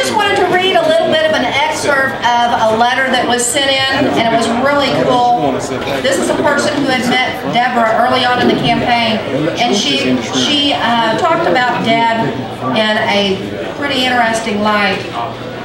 just wanted to read a little bit of an excerpt of a letter that was sent in, and it was really cool. This is a person who had met Debra early on in the campaign, and she talked about Deb in a pretty interesting light.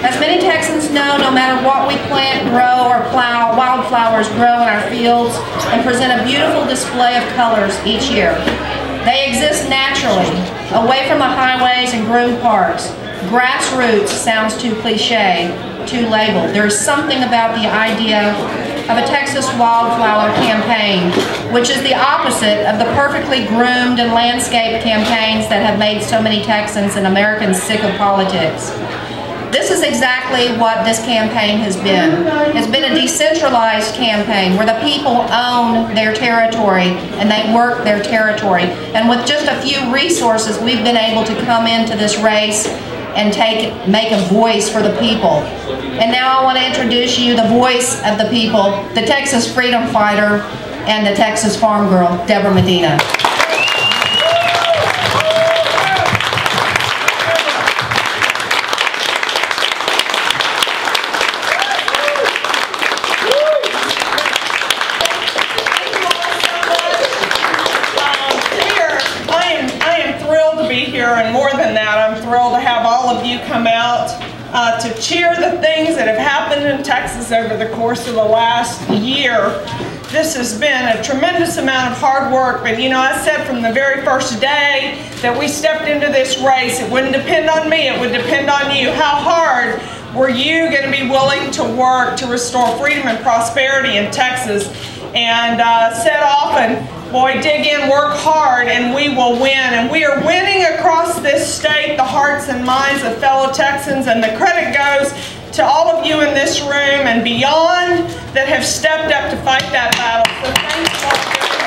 As many Texans know, no matter what we plant, grow, or plow, wildflowers grow in our fields and present a beautiful display of colors each year. They exist naturally, away from the highways and groomed parks. Grassroots sounds too cliche, too labeled. There's something about the idea of a Texas wildflower campaign, which is the opposite of the perfectly groomed and landscaped campaigns that have made so many Texans and Americans sick of politics. This is exactly what this campaign has been. It's been a decentralized campaign where the people own their territory and they work their territory. And with just a few resources, we've been able to come into this race and make a voice for the people. And now I want to introduce you the voice of the people, the Texas freedom fighter and the Texas farm girl, Debra Medina. And more than that, I'm thrilled to have all of you come out to cheer the things that have happened in Texas over the course of the last year. This has been a tremendous amount of hard work, but you know, I said from the very first day that we stepped into this race, it wouldn't depend on me, it would depend on you. How hard were you going to be willing to work to restore freedom and prosperity in Texas? And said often, boy, dig in, work hard, and we will win. And we are winning across this state the hearts and minds of fellow Texans, and the credit goes to all of you in this room and beyond that have stepped up to fight that battle. So thank you all very much.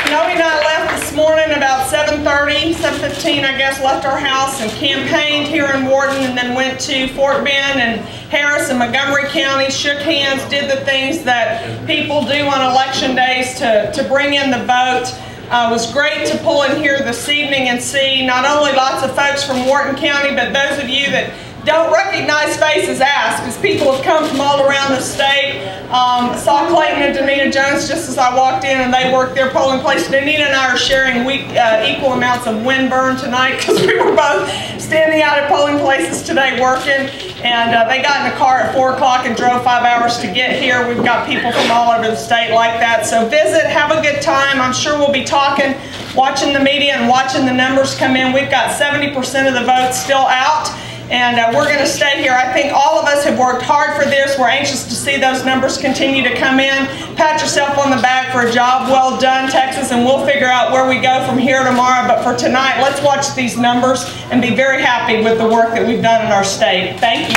Noe and I left this morning about 7:30, 7:15 I guess, left our house and campaigned here in Wharton, and then went to Fort Bend and Harris and Montgomery County, shook hands, did the things that people do on election days to bring in the vote. It was great to pull in here this evening and see not only lots of folks from Wharton County, but those of you that don't recognize faces, ask, because people have come from all around the state. Saw Clayton and Danita Jones just as I walked in, and they worked their polling place. Danita and I are sharing equal amounts of windburn tonight because we were both standing out at polling places today working. And they got in the car at 4 o'clock and drove 5 hours to get here. We've got people from all over the state like that. So visit, have a good time. I'm sure we'll be talking, watching the media and watching the numbers come in. We've got 70% of the votes still out. And we're going to stay here. I think all of us have worked hard for this. We're anxious to see those numbers continue to come in. Pat yourself on the back for a job well done, Texas, and we'll figure out where we go from here tomorrow. But for tonight, let's watch these numbers and be very happy with the work that we've done in our state. Thank you.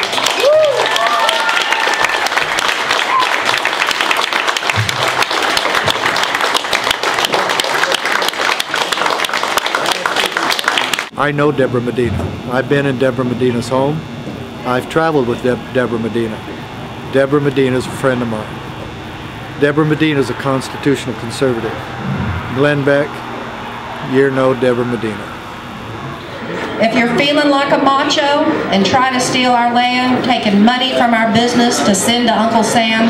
I know Debra Medina. I've been in Debra Medina's home. I've traveled with Debra Medina. Debra Medina is a friend of mine. Debra Medina is a constitutional conservative. Glenn Beck, you know Debra Medina. If you're feeling like a macho and try to steal our land, taking money from our business to send to Uncle Sam,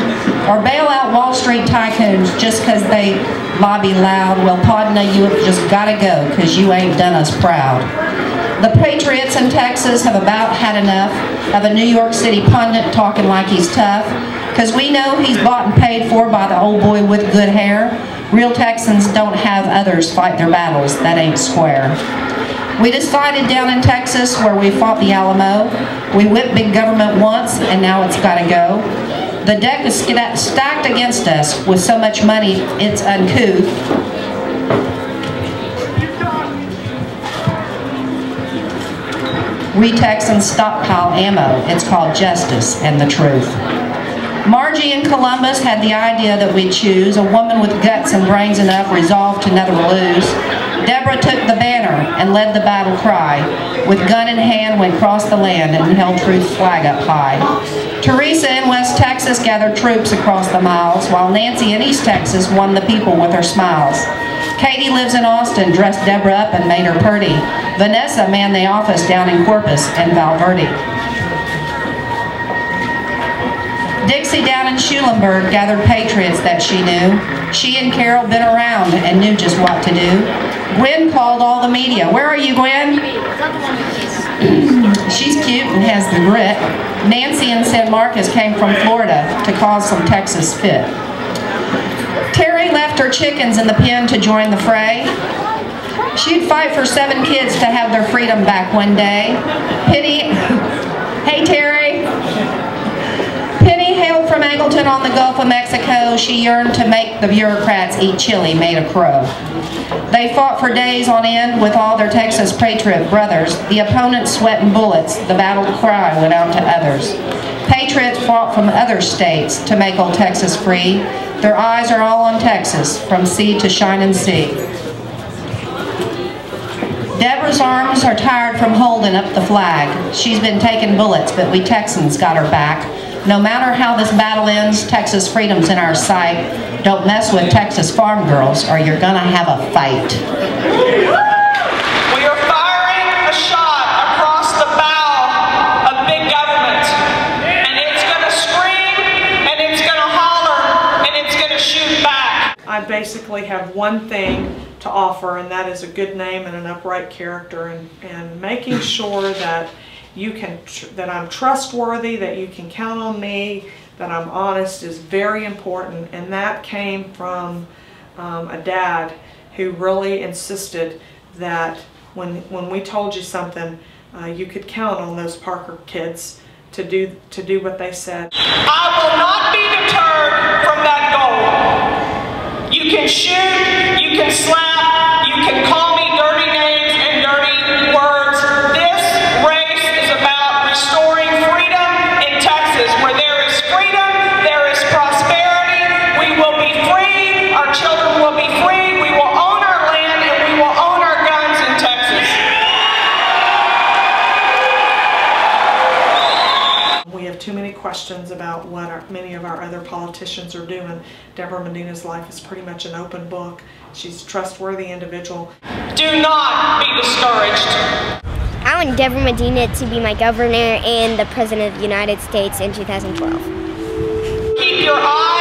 or bail out Wall Street tycoons just because they lobby loud, well, Podna, you have just got to go because you ain't done us proud. The patriots in Texas have about had enough of a New York City pundit talking like he's tough, because we know he's bought and paid for by the old boy with good hair. Real Texans don't have others fight their battles. That ain't square. We decided down in Texas where we fought the Alamo, we whipped big government once and now it's got to go. The deck is stacked against us with so much money it's uncouth. We Texans stockpile ammo. It's called justice and the truth. Margie in Columbus had the idea that we'd choose a woman with guts and brains enough resolved to never lose. Debra took the banner and led the battle cry. With gun in hand, went across the land and held truth's flag up high. Teresa in West Texas gathered troops across the miles, while Nancy in East Texas won the people with her smiles. Katie lives in Austin, dressed Debra up and made her purty. Vanessa manned the office down in Corpus and Valverde. Dixie down in Schulenburg gathered patriots that she knew. She and Carol been around and knew just what to do. Gwen called all the media. Where are you, Gwen? She's cute and has the grit. Nancy in San Marcos came from Florida to cause some Texas fit. Terry left her chickens in the pen to join the fray. She'd fight for 7 kids to have their freedom back one day. Hey Terry. Penny hailed from Angleton on the Gulf of Mexico. She yearned to make the bureaucrats eat chili made of crow. They fought for days on end with all their Texas patriot brothers. The opponents sweating bullets. The battle cry went out to others. Patriots fought from other states to make old Texas free. Their eyes are all on Texas, from sea to shining sea. Debra's arms are tired from holding up the flag. She's been taking bullets, but we Texans got her back. No matter how this battle ends, Texas freedom's in our sight. Don't mess with Texas farm girls or you're gonna have a fight. We are firing a shot across the bow of big government. And it's gonna scream, and it's gonna holler, and it's gonna shoot back. I basically have one thing to offer, and that is a good name and an upright character, and making sure that that I'm trustworthy, that you can count on me, that I'm honest is very important. And that came from a dad who really insisted that when we told you something, you could count on those Parker kids to do what they said. I will not be deterred from that goal. You can shoot, you can slap, you can call me dirty names and dirty words. This race is about restoring freedom in Texas. Where there is freedom, there is prosperity. We will be free, our children will be free, we will own our land, and we will own our guns in Texas. We have too many questions about what many of our other politicians are doing. Debra Medina's life is pretty much an open book. She's a trustworthy individual. Do not be discouraged. I want Debra Medina to be my governor and the President of the United States in 2012. Keep your eyes